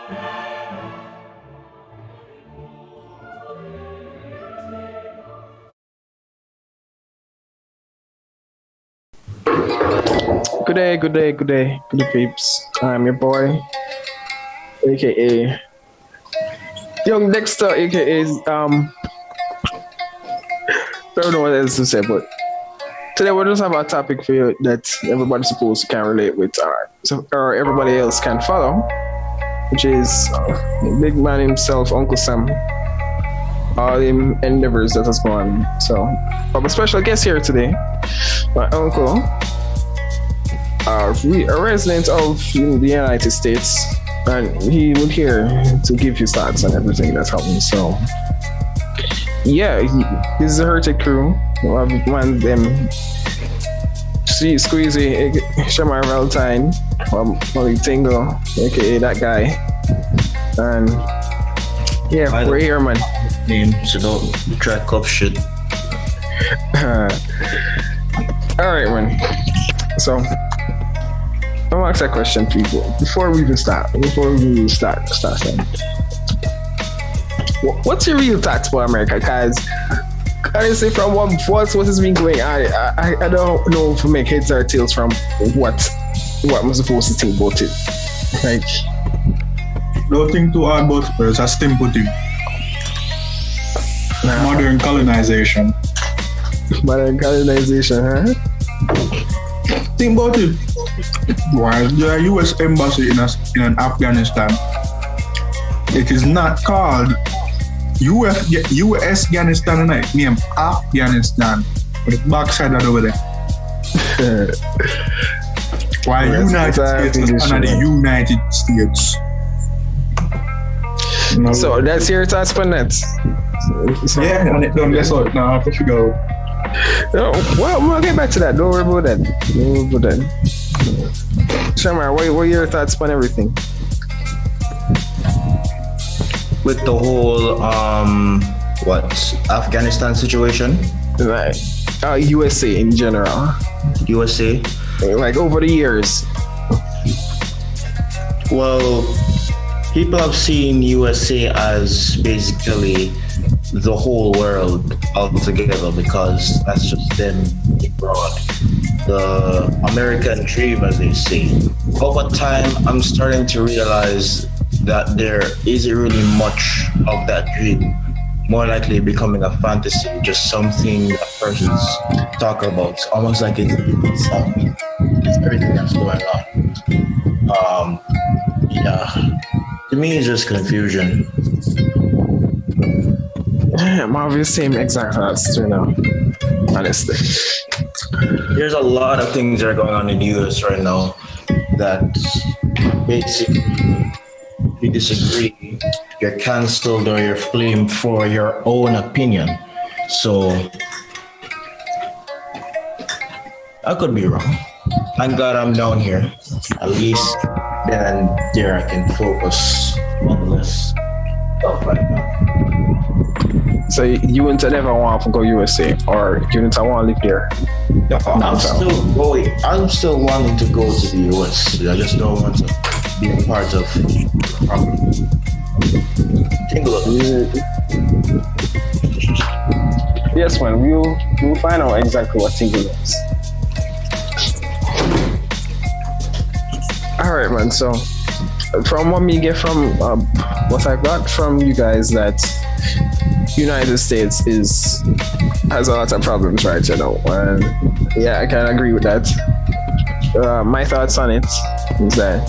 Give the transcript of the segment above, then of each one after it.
Good day, peeps. I'm your boy, aka Young Dexter, aka I don't know what else to say, but today we just have a topic for you that everybody supposed to can relate with, or everybody else can follow, which is the big man himself, Uncle Sam. All the endeavors that has gone. So, I have a special guest here today, my uncle. A resident of the United States, and he would here to give his thoughts on everything that's happening. So, yeah, this is the herthed crew. We'll have one them Squeezy, Shamar Valentine, Molly Tingle, aka that guy, and yeah, we're here, man. Name, so don't track up shit. All right, man. So. I'm gonna ask that question, people. Before we even start. What's your real thoughts for America? Because honestly, from what has been going on, I don't know if we make heads or tails from what I'm supposed to think about it. Like, don't think too hard about it, it's a simple thing. Modern colonization. Modern colonization, huh? Think about it. While the US embassy in Afghanistan, it is not called US Afghanistan, it's named Afghanistan, with the backside of over there. While United States is under the United States. No. So that's your thoughts on that? Yeah, and it done this out now, for sure. No, well, we'll get back to that. Don't worry about that. Shamar, what are your thoughts on everything? With the whole Afghanistan situation? Right. USA in general. USA? Like over the years. Well, people have seen USA as basically the whole world altogether because that's just them abroad. The American dream, as they say. Over time, I'm starting to realize that there isn't really much of that dream. More likely becoming a fantasy, just something that persons talk about, almost like it's everything that's going on. Yeah, to me, it's just confusion. I'm obviously same exact thoughts too now. Honestly, there's a lot of things that are going on in the US right now that basically, if you disagree, you're cancelled or you're blamed for your own opinion. So I could be wrong. Thank God I'm down here. At least then and there I can focus on less stuff like that. So you wouldn't ever want to go USA, or you wouldn't want to live there? No, I'm still wanting to go to the US. I just don't want to be a part of Yes, man. We'll find out exactly what Tingle is. All right, man. So from what me get from what I got from you guys, that United States has a lot of problems right now, and yeah, I can agree with that. My thoughts on it is that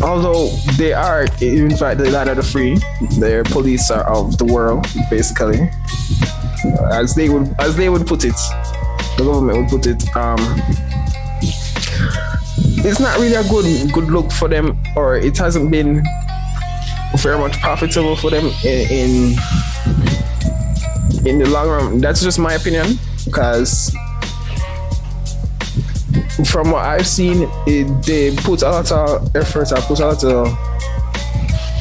although they are, in fact, the land of the free, their police are of the world, basically, as they would put it, the government would put it. It's not really a good look for them, or it hasn't been very much profitable for them in the long run. That's just my opinion, because from what I've seen, they put a lot of effort, I put a lot of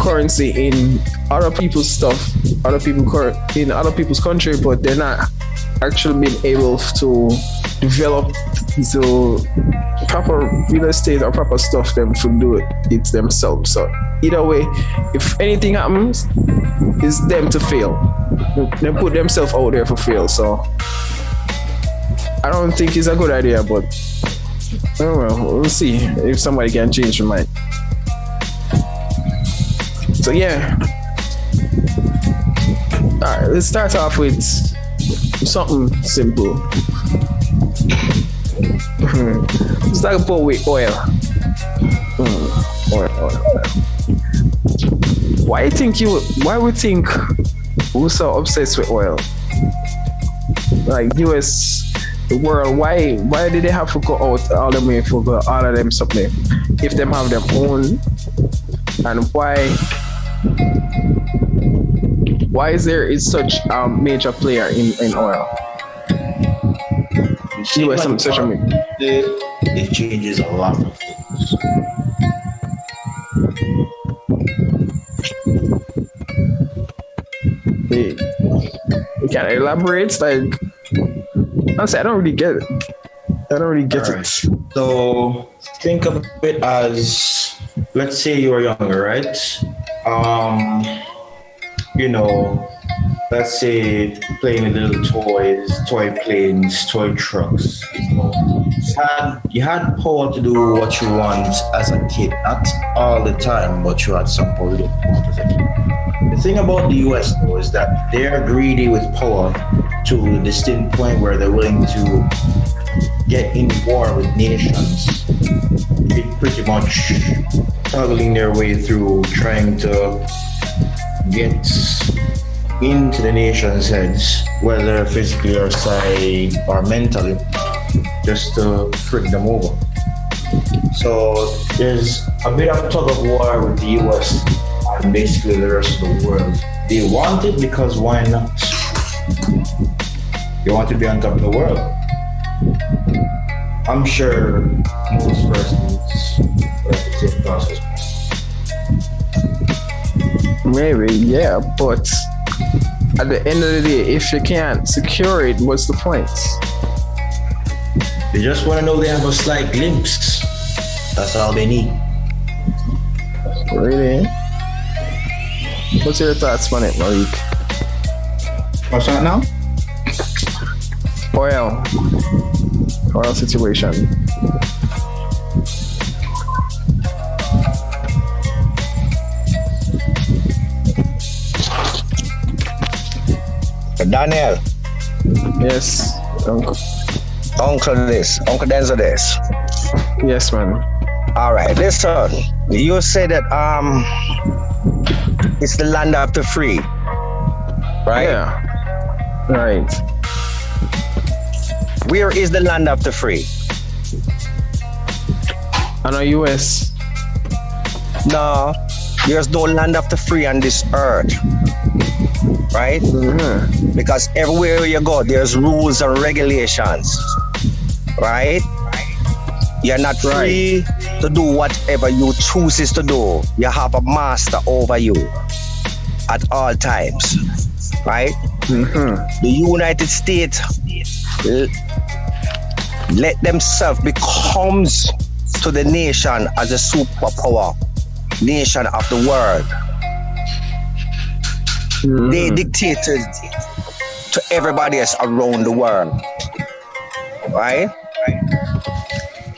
currency in other people's stuff, in other people's country, but they're not actually being able to develop the proper real estate or proper stuff them to do it themselves. So either way, if anything happens, it's them to fail. They put themselves out there for fail. So I don't think it's a good idea, but oh well, we'll see if somebody can change their mind. So yeah. Alright, let's start off with something simple. Let's talk about with oil. Oil. Why we think we're so obsessed with oil? Like US, the world, why did they have to go out all the way for all of them something if them have their own? And why is such a major player in oil? US such a it changes a lot of things. You can elaborate, like honestly, I don't really get it. It. So think of it as, let's say you are younger, right? Let's say playing with little toys, toy planes, toy trucks. You had power to do what you want as a kid, not all the time, but you had some power to do as a kid. The thing about the US though is that they're greedy with power to the distinct point where they're willing to get in war with nations. Pretty much struggling their way through trying to get into the nation's heads, whether physically or mentally, just to frick them over. So there's a bit of tug of war with the US and basically the rest of the world. They want it because why not? They want to be on top of the world. I'm sure most persons are the same process. Maybe, yeah, but at the end of the day, if you can't secure it, what's the point? They just want to know they have a slight glimpse. That's all they need. Really? What's your thoughts on it, Malik? What's that now? Oil situation. Daniel. Yes, Uncle. Uncle Denzel this. Yes, man. All right, listen. You say that it's the land of the free, right? Yeah. Right. Where is the land of the free? I know US. No, there's no land of the free on this earth. Right? Mm-hmm. Because everywhere you go, there's rules and regulations. Right? You're not free to do whatever you chooses to do. You have a master over you at all times. Right? Mm-hmm. The United States let themselves becomes to the nation as a superpower nation of the world. Mm-hmm. They dictated to everybody else around the world. Right?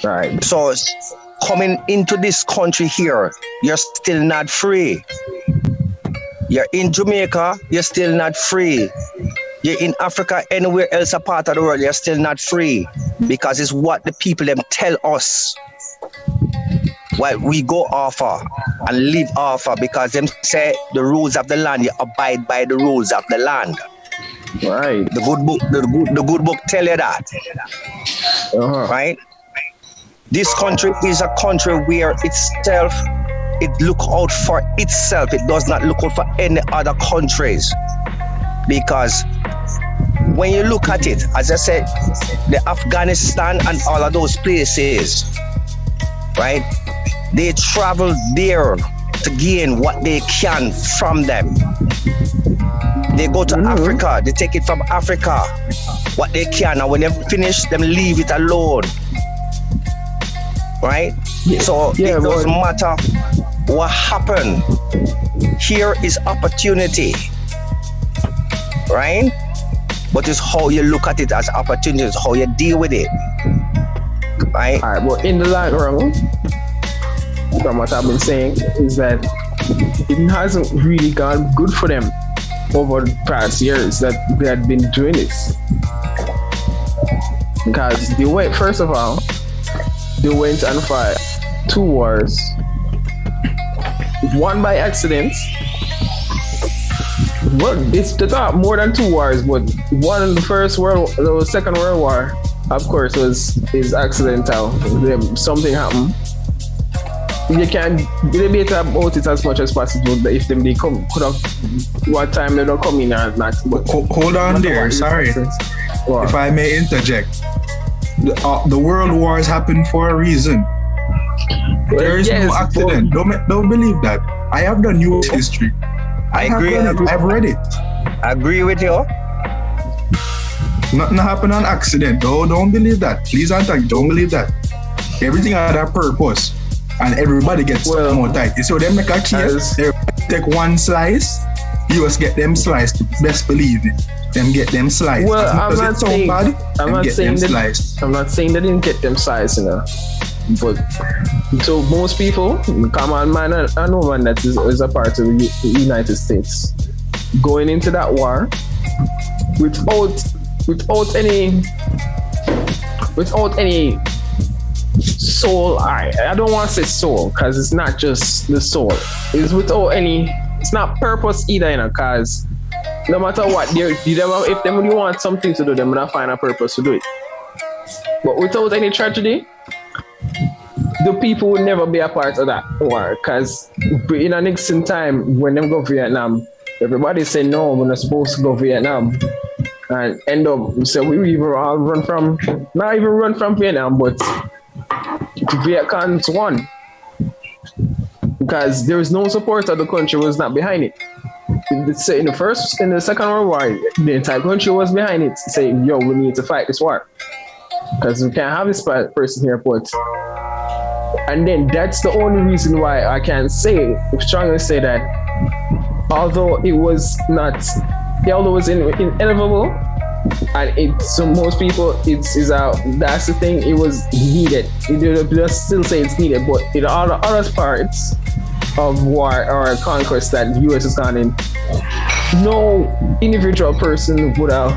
Right. So coming into this country here, you're still not free. You're in Jamaica, you're still not free. You're in Africa, anywhere else a part of the world, you're still not free. Because it's what the people them tell us. What we go off of and live off of, because them say the rules of the land, you abide by the rules of the land. Right. The good book tell you that. Uh-huh. Right? This country is a country where itself, it look out for itself. It does not look out for any other countries. Because when you look at it, as I said, the Afghanistan and all of those places, right? They travel there to gain what they can from them. They go to Africa, they take it from Africa, what they can, and when they finish, them leave it alone. right? Yeah. So Yeah, it doesn't but- matter what happened. Here is opportunity, right? But it's how you look at it as opportunities, how you deal with it, right? All right, but in the long run, from what I've been saying, is that it hasn't really gone good for them over the past years that they had been doing this. Because they went, first of all, they went and fought 2 wars. One by accident. Well, it's not more than 2 wars, but one in the Second World War, of course, is accidental. Something happened. You can debate about it as much as possible. But if they come, could have what time they don't come in or not. But Hold on there, sorry. What? If I may interject. The world wars happen for a reason. There is yes, no accident. Don't believe that. I have done US history. I agree. I've read it. I agree with you. Nothing happened on accident. Don't believe that. Please and thank you. Don't believe that. Everything had a purpose. And everybody gets more tight. So they make a case. They take one slice. US get them sliced. Best believe it. Them get them sliced. Well, I'm not saying they didn't get them sliced, you know. But so most people, common man and woman that is a part of the United States, going into that war without any soul. I don't want to say soul because it's not just the soul. It's without any. It's not purpose either, you know. Because no matter what, if they really want something to do, they're gonna find a purpose to do it. But without any tragedy, the people will never be a part of that war. Because in a Nixon time, when them go Vietnam, everybody say no, we're not supposed to go Vietnam. And end up, so we even all not even run from Vietnam, but Viet Cong's won. Because there was no support of the country was not behind it. In the Second World War, the entire country was behind it, saying, yo, we need to fight this war. Because we can't have this person here, but. And then that's the only reason why I can strongly say that although it was inevitable, and so most people that's the thing, it was needed. They still say it's needed, but in all the other parts of war or conquest that the US has gone in, no individual person would have,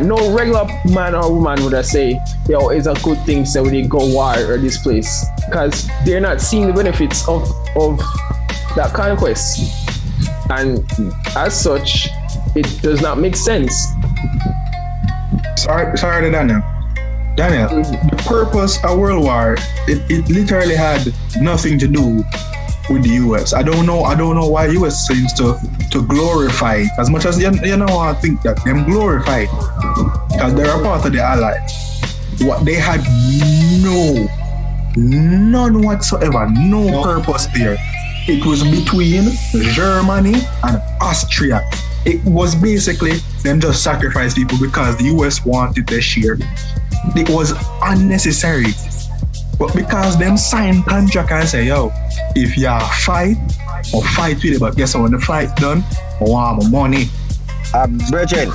no regular man or woman would have say, yo, it's a good thing so they go war or this place, because they're not seeing the benefits of that conquest, and as such it does not make sense. Sorry to Daniel. The purpose of World War, it literally had nothing to do with the US. I don't know why US seems to glorify it as much as you know. I think that them glorify it because they're a part of the Allies. What they had none whatsoever, no purpose there. It was between Germany and Austria. It was basically them just sacrifice people because the US wanted their share. It was unnecessary. But because them sign contract and say, yo, if you fight with it, but guess what, when the fight done, I want my money. Bridget,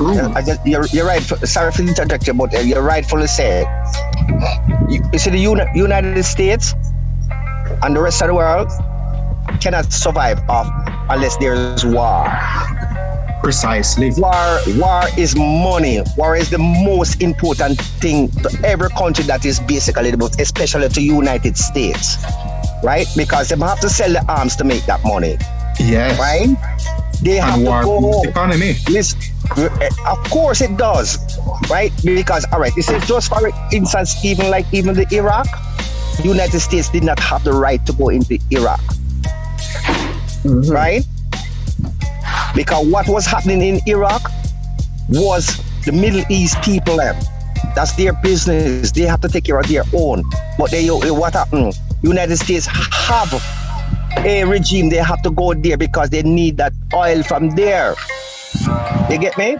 you're right. Sorry for interjecting, but you're rightfully said. You see, the United States and the rest of the world cannot survive unless there's war. Precisely. War is money. War is the most important thing to every country that is basically the most, especially to United States, right? Because they have to sell the arms to make that money. Yes. Right? They have war to go. Boosts the economy. Of course it does, right? Because this is just for instance, even the Iraq, United States did not have the right to go into Iraq, right? Because what was happening in Iraq was the Middle East people. That's their business. They have to take care of their own. But what happened? United States have a regime. They have to go there because they need that oil from there. You get me?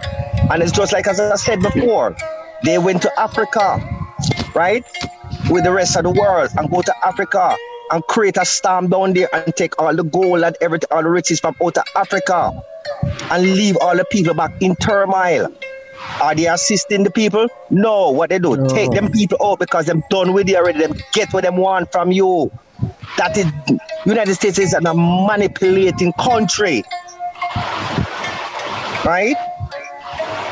And it's just like as I said before, they went to Africa, right? with the rest of the world and go to Africa and create a storm down there and take all the gold and everything, all the riches from out of Africa and leave all the people back in turmoil. Are they assisting the people? No. What they do, take them people out because they're done with you already. Them get what they want from you. That is, United States is a manipulating country. Right?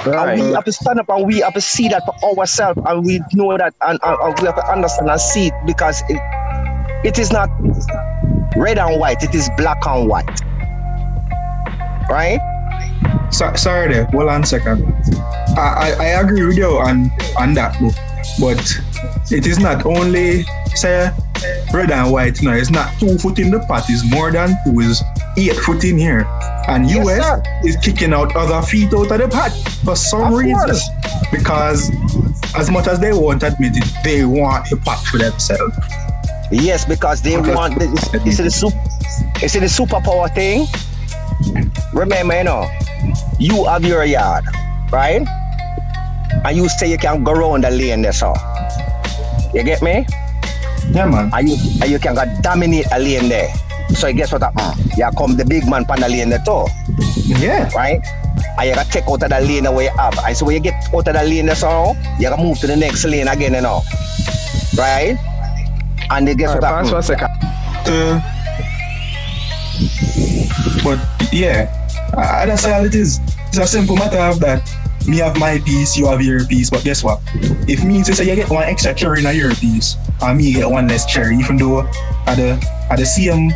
And we have to stand up and we have to see that for ourselves, and we know that, and we have to understand and see it, because it is not red and white, it is black and white. Right? Sorry there, hold on a second. I agree with you on that, but it is not only say red and white. No, it's not 2 foot in the pot, it's more than 2, is 8 foot in here. And US is kicking out other feet out of the pot for some reason. Because as much as they won't admit it, they want the pot for themselves. Yes, because they want the superpower thing. Remember, you have your yard, right? And you say you can go around the lane there, so. You get me? Yeah, man. And you can go dominate a lane there. So guess what happen? You come the big man pan the lane there too. Yeah. Right? And you can take out of the lane where you have. And so when you get out of the lane there, so you can move to the next lane again, Right? And then guess what happen? For a second. But yeah, that's all it is. It's a simple matter of that. Me have my piece, you have your piece, but guess what? If me say you get one extra cherry in your piece, and me get one less cherry, even though at the same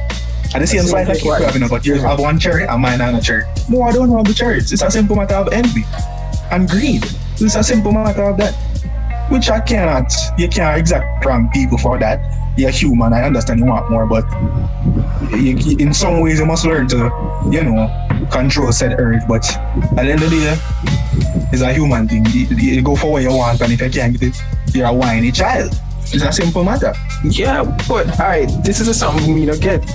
size like you have, but yours have one cherry and mine have a cherry. No, I don't want the cherries. It's a simple matter of envy and greed. It's a simple matter of that, which you can't exact from people for that. You're human, I understand you want more, but in some ways you must learn to, control said urge. But at the end of the day, it's a human thing. You go for what you want, and if you can't get it, you're a whiny child. It's a simple matter. Yeah, but alright, this is something we don't get.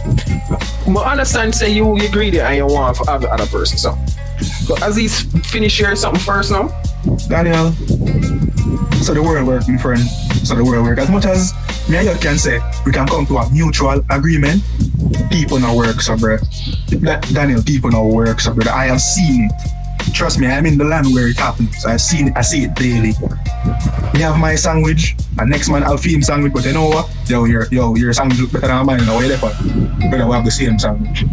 But understand, say you greedy and you want for the other person, so. But as he's finished here something first now. Daniel, so the world work, my friend. So the world work. As much as me and you can say we can come to a mutual agreement, people now work, so bro. Daniel, people now work, so brother. I have seen it. Trust me, I'm in the land where it happens. I see it daily. Me have my sandwich, and next man I'll feed him sandwich, but you know what? Your sandwich look better than mine now. Where they put? Better we have the same sandwich.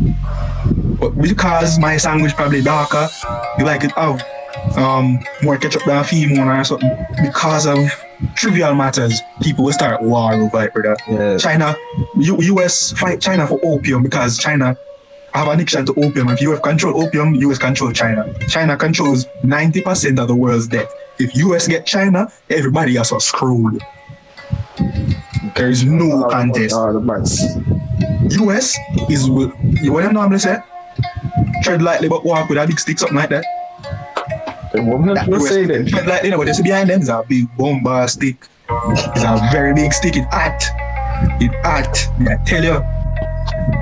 But because my sandwich probably darker, you like it have more ketchup than female or something. Because of trivial matters, people will start war over it, brother. Yeah. China, US fight China for opium because China have an addiction to opium. If US control opium, US control China. China controls 90% of the world's debt. If US get China, everybody else are screwed. There is no contest. US is what I normally say. Tread lightly but walk with a big stick, something like that. Tread lightly, but you see behind them is a big bomba stick. It's a very big stick. It hot. I tell you.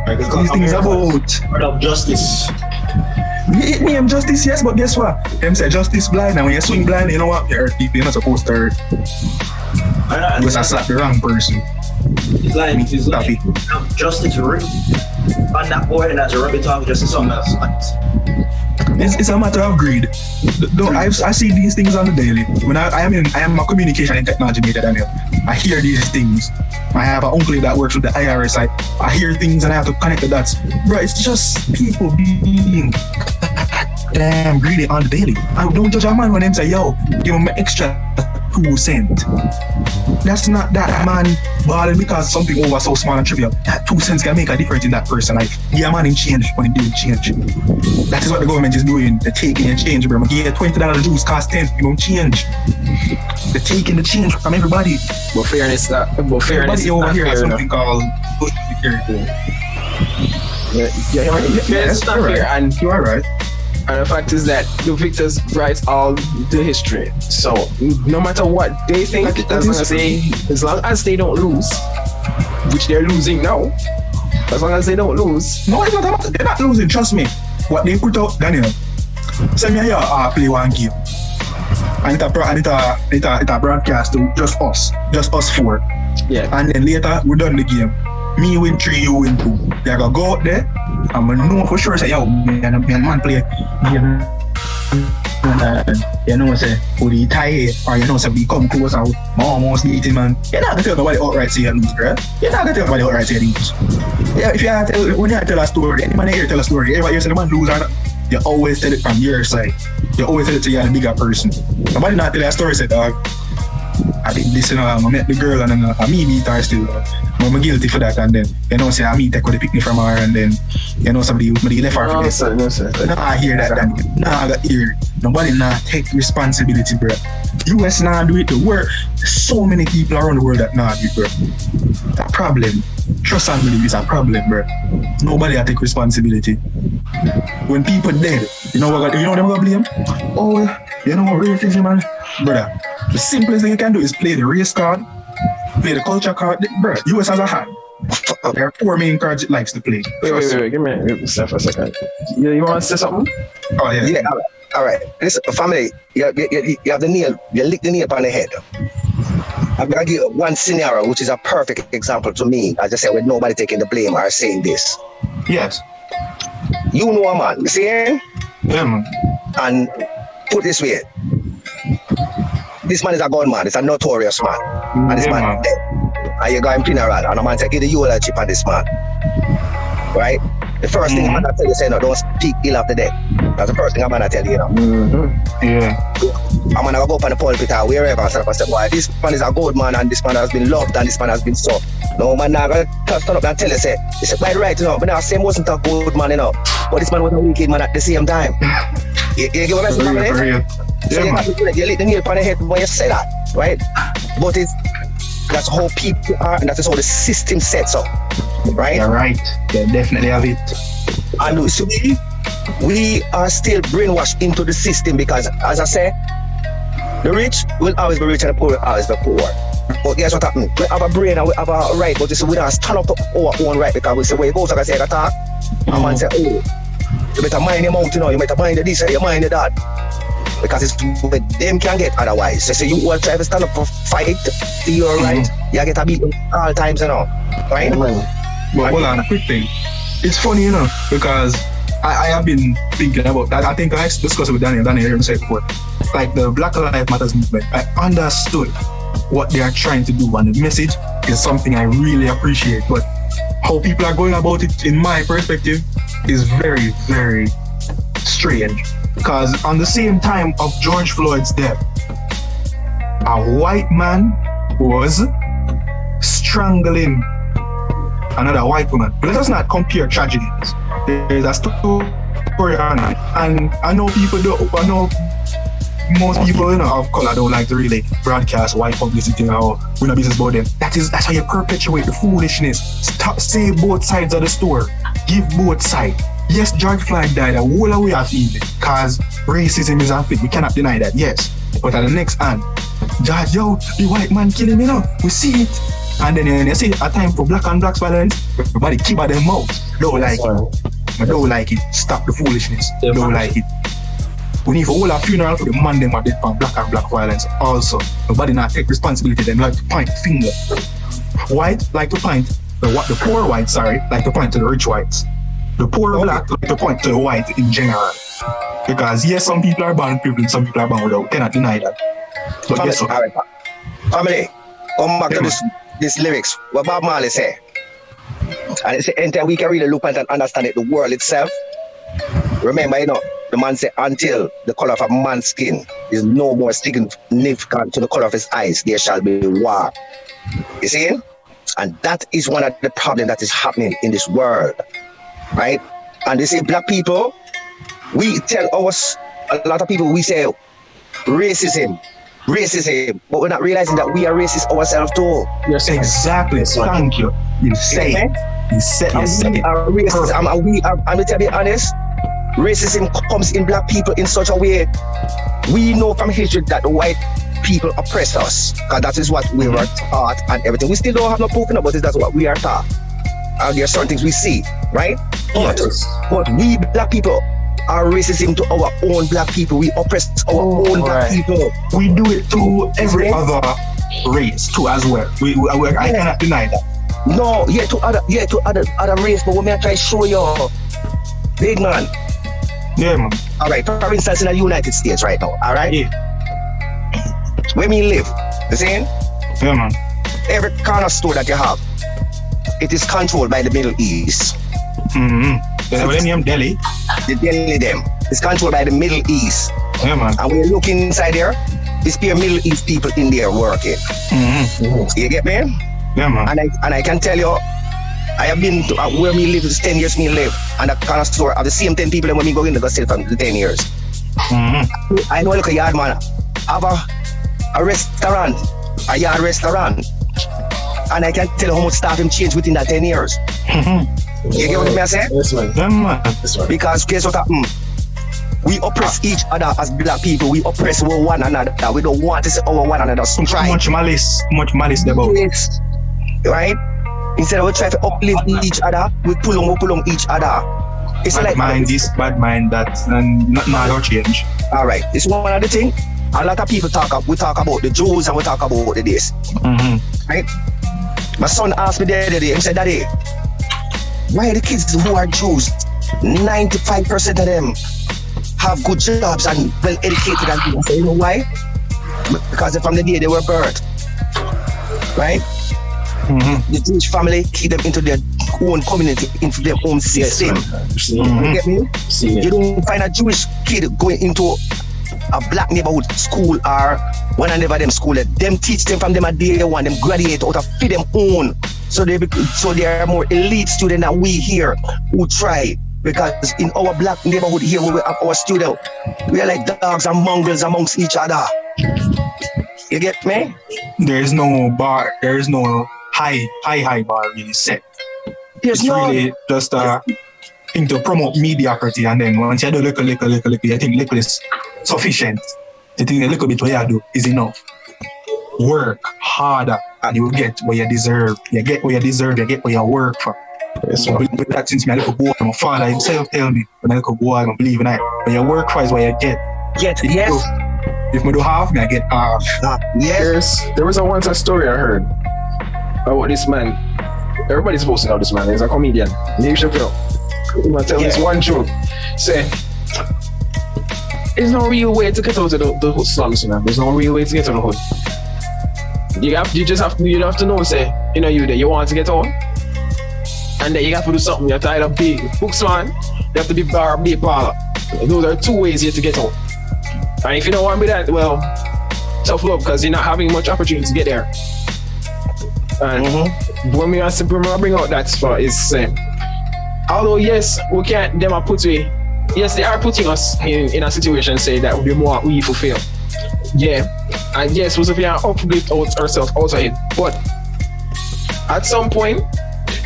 These things about justice. Me am justice, yes, but guess what? Them say justice blind, and when you swing blind, you know what? You hurt people, you're not supposed to hurt. Because I slap the wrong person. It's like justice rip. On that boy, and that's a rubber talk just something else. It's a matter of greed. I see these things on the daily. When I am a communication and technology major, Daniel. I hear these things. I have an uncle that works with the IRS. I hear things and I have to connect the dots. Bro, it's just people being damn greedy on the daily. I don't judge a man when they say, yo, give him an extra 2 cents. That's not that man balling because something over so small and trivial. That 2 cents can make a difference in that person's life. Yeah, man, in change when it didn't change. That is what the government is doing. They're taking and change, bro. Yeah, $20 juice cost 10. You don't change. They're taking the change from everybody. But fairness, everybody over here has something called social security. Fairness is not fair, and you are right. And the fact is that the victors write all the history. So no matter what they think, as long as they don't lose, which they're losing now, as long as they don't lose. No, it's not, they're not losing, trust me. What they put out, Daniel, send me here, play one game. And it's a broadcast to just us 4. Yeah. And then later, we done the game. Me win 3, you win 2. They gonna go out there, I'm gonna know for sure, say, yo, man play game. You know, say, who the tie, or you know, say, we come close out, almost beat him, man. You're not gonna tell nobody outright say you lose, right? You're not gonna tell nobody outright say you lose. Yeah, if you have to, when you tell a story, any man here tell a story, everybody here say the man lose or not, you always tell it from your side. You always tell it to the bigger person. Nobody not tell a story, say, dog, I did this, you know, I met the girl and then me beat her still. I'm guilty for that, and then, you know, say, me take the picnic from her, and then, you know, somebody left her for this. No, sir. Nah, I hear that. Nah, I got hear it. Nobody take responsibility, bro. US now do it the world. So many people around the world that now do it, bro. It's a problem. Trust and believe is a problem, bro. Nobody take responsibility. When people dead, you know what? You know what I'm gonna blame? Oh, you know what racism, man, brother. The simplest thing you can do is play the race card, play the culture card, bro. US has a hand. There are 4 main cards it likes to play. Wait, give me stuff for a second. You want to say something? Oh yeah. Yeah, all right. Listen, family, you have the nail, you lick the nail on the head. I'm gonna give you one scenario, which is a perfect example to me. As I said, with nobody taking the blame or saying this. Yes. You know a man, you see him? Yeah, man. And put this way, this man is a gunman, it's a notorious man. And this man is dead. And you go in funeral, and a man say, give the eulogy on this man. Right? The first thing I'm gonna tell you, say, no, don't speak ill of the dead. That's the first thing I'm gonna tell you, you know. Yeah. I'm gonna go up on the pulpit or wherever and say, boy, this man is a good man, and this man has been loved, and this man has been so. No man now gonna stand up and tell you, say, by the right, you know, but now same wasn't a good man, you know. But this man was a wicked man at the same time. You get what I'm saying? So you lick the nail on the head when you say that, right? But that's how people are, and that's how the system sets up, right? You're right. You definitely have it. And so we are still brainwashed into the system because, as I say, the rich will always be rich and the poor will always be poor. But guess what happens? We have a brain and we have a right, but we don't stand up to our own right because we say, where you go, so I say, I can talk. And man say, oh, you better mind your mouth, you know, you better mind the this, you mind the that. Because it's what them can get otherwise. So you will try to stand up for fight to your right, you get a beat all times, you know. Right? But hold on, a quick thing. It's funny, you know, because I have been thinking about that. I think I discussed it with Daniel heard him say before. Like the Black Lives Matters movement, I understood what they are trying to do, and the message is something I really appreciate. But how people are going about it, in my perspective, is very, very strange. Because on the same time of George Floyd's death, a white man was strangling another white woman. Let us not compare tragedies. There's a story on it. And I know people don't, I know most people, you know, of color don't like to really broadcast white publicity or we're not business about them. That's how you perpetuate the foolishness. Stop, say both sides of the story. Give both sides. Yes, George Floyd died, a whole away of feeling, because racism is unfit. We cannot deny that, yes. But at the next hand, George, yo, the white man kill him, you know, we see it. And then you see a time for black and blacks violence, everybody keep at their mouth. Don't like it. I don't like it. Stop the foolishness. Don't like it. We need to hold a funeral for the man them are dead from black and black violence. Also, nobody not take responsibility, them like to point the finger. White like to point, the poor whites, like to point to the rich whites. The poor black like to point to the white in general. Because yes, some people are born privileged, some people are born without. Cannot deny that. But family, yes, all right. Family, come back to this lyrics. What Bob Marley say? And it's enter we can really look at and understand it, the world itself. Remember, you know, the man said, until the color of a man's skin is no more significant to the color of his eyes, there shall be war. You see? And that is one of the problems that is happening in this world. Right? And they say black people, we tell us, a lot of people, we say racism, but we're not realizing that we are racist ourselves too. yes, exactly. Thank you. You say it. You said it. I'm to be honest, racism comes in black people in such a way. We know from history that the white people oppress us, because that is what we were taught and everything. We still don't have no proof about it, that's what we are taught. And there are certain things we see, right? Yes. But we black people are racism to our own black people. We oppress our own black people. We do it to every other race too as well. I cannot deny that. No, to other race, but what me I try to show you, big man. Yeah, man. All right, for instance, in the United States right now, all right? Yeah. Where me live, you see? Yeah, man. Every corner store that you have, it is controlled by the Middle East. There's a name Delhi. The Delhi them. It's controlled by the Middle East. Yeah, man. And when you look inside there, it's pure Middle East people in there working. You get me? Yeah, man. And I can tell you, I have been to where me live, it's 10 years me live, and the corner store are the same 10 people when me go in the go sell from the 10 years. I know, look a yard man, have a restaurant, a yard restaurant, and I can tell you how much staff him changed within that 10 years. You get what I say? Yes, man. Yeah, man. Yes, man. Because guess what happened? We oppress each other as black people. We oppress one another. We don't want to see our one another strive. Much malice about. Yes. Right? Instead of we try to uplift each other, we pull on each other. It's Bad like mind this, bad mind that, and nothing will change. all right. It's one of the thing. A lot of people we talk about the Jews and we talk about the this. Right? My son asked me the other day, he said, Daddy, why the kids who are Jews, 95% of them have good jobs and well educated and people? I say, you know why? Because from the day they were birthed, right? The Jewish family keep them into their own community, into their own system. You get me? You don't find a Jewish kid going into a black neighborhood school or one of them school. Them teach them from them at day one, them graduate out of feed them own. So they are more elite students than we here who try. Because in our black neighborhood here, where we have our student, we are like dogs and mongrels amongst each other. You get me? There is no bar. There is no high bar really set. There's It's no. really just a thing to promote mediocrity, and then once you do little, you think little is sufficient. You think a little bit what you do is enough. Work harder, and you will get what you deserve. You get what you deserve. You get what you work for. Yes, So man. with that, since my little boy, my father himself tell me, when I little boy, I don't believe in that. When you work for is what you get. Yes. If I do half, I get half. Yes. There was once a story I heard about this man. Everybody's supposed to know this man. He's a comedian. Dave Chappelle. He might tell this one joke. Say, there's no real way to get out of the slums, man. There's no real way to get out of the hood. You have to know, say, you want to get out. And then you have to do something. You have to either be books man, you have to be bar, be parlor. Those are two ways here to get out. And if you don't want to be that, well, tough luck, because you're not having much opportunity to get there. And when we bring out that spot is same. Although yes, we can't them are yes, they are putting us in a situation say that will be more we fulfill. Yeah. And yes, we can uplift ourselves out of it. But at some point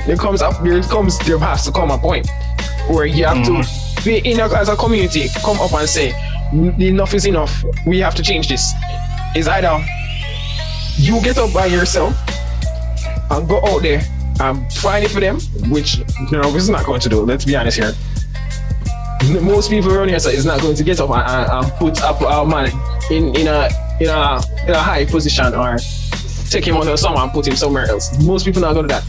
there has to come a point where you have to be as a community, come up and say, enough is enough. We have to change this. It's either you get up by yourself and go out there and find it for them, which is not going to do. Let's be honest here. Most people around here is not going to get up and put up our man in a high position or take him under someone and put him somewhere else. Most people not going to do that.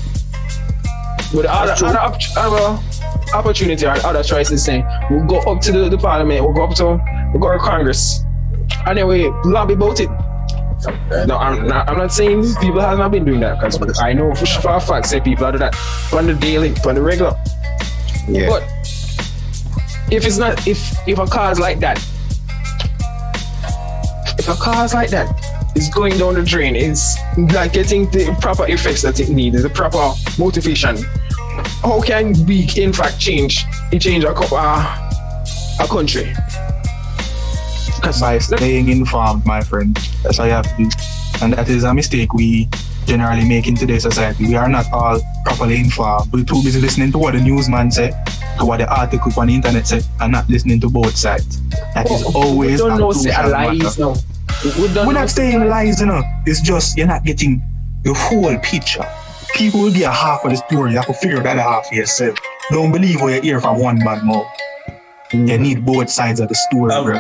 But other opportunity or other choices saying we'll go up to the parliament, we'll go to Congress, and then we lobby about it. No, I'm not saying people have not been doing that, because I know for a fact say people do that on the daily, on the regular. Yeah. But if a cause like that, is going down the drain, it's like getting the proper effects that it needs, the proper motivation, how can we in fact change a country? By staying informed, my friend. That's all you have to do. And that is a mistake we generally make in today's society. We are not all properly informed. We're too busy listening to what the newsman said, to what the article on the internet said, and not listening to both sides. That is always we don't know say crucial lies matter. now. We're not saying lies, It's just you're not getting the whole picture. People will be a half of the story. You have to figure that half for yourself. Don't believe what you hear from one man more. You need both sides of the story, bro.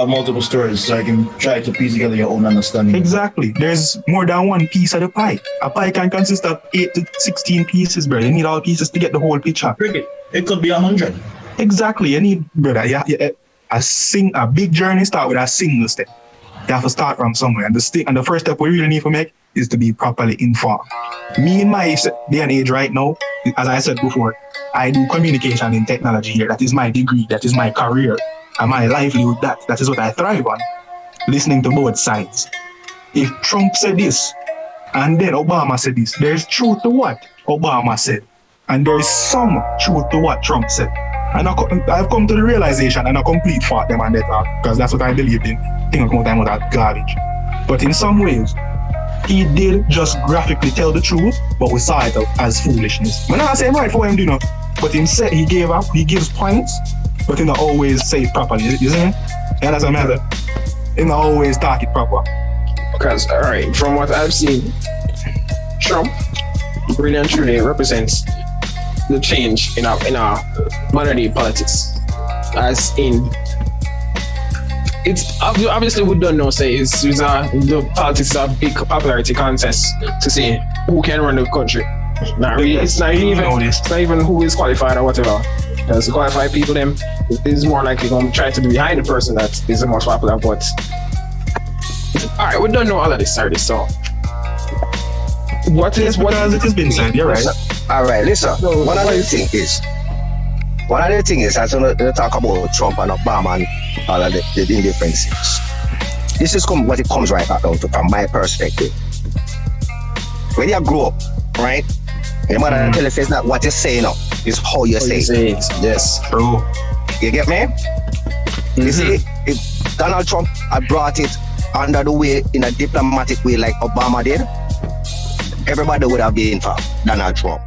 multiple stories so I can try to piece together your own understanding. Exactly. There's more than one piece of the pie. A pie can consist of 8 to 16 pieces, brother. You need all pieces to get the whole picture. Cricket, it could be 100. Exactly. You need, brother, a big journey start with a single step. You have to start from somewhere. And the first step we really need to make is to be properly informed. Me in my day and age right now, as I said before, I do communication in technology here. That is my degree. That is my career. And my livelihood, that is what I thrive on. Listening to both sides. If Trump said this, and then Obama said this, there's truth to what Obama said. And there is some truth to what Trump said. And I've come to the realization and a complete fault them and that, because that's what I believed in. Think of time about that garbage. But in some ways, he did just graphically tell the truth, but we saw it as foolishness. I'm not saying right for him, but he said he gives points, but he not always say it properly. You see me? Yeah, that's a matter. He not always talk it proper. Because, alright, from what I've seen, Trump really and truly represents the change in our modern day politics. As in, it's obviously we don't know. Say the politics is a big popularity contest to see who can run the country. It's not even who is qualified or whatever. Because the qualified people, them is more likely going to try to be behind the person that is the most popular. But all right, we don't know all of this already. So what it has been said? You're right. All right, listen. One of the things is, as we talk about Trump and Obama and all of the indifferences. This is what it comes right back down to, from my perspective. When you grow up, right? Your mother tell you it's not what you say now, it's how you say it. Yes, true. You get me? You see, if Donald Trump had brought it under the way in a diplomatic way like Obama did, everybody would have been for Donald Trump.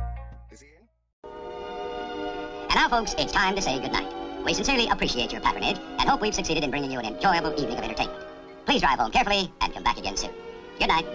And now, folks, it's time to say goodnight. We sincerely appreciate your patronage and hope we've succeeded in bringing you an enjoyable evening of entertainment. Please drive home carefully and come back again soon. Good night.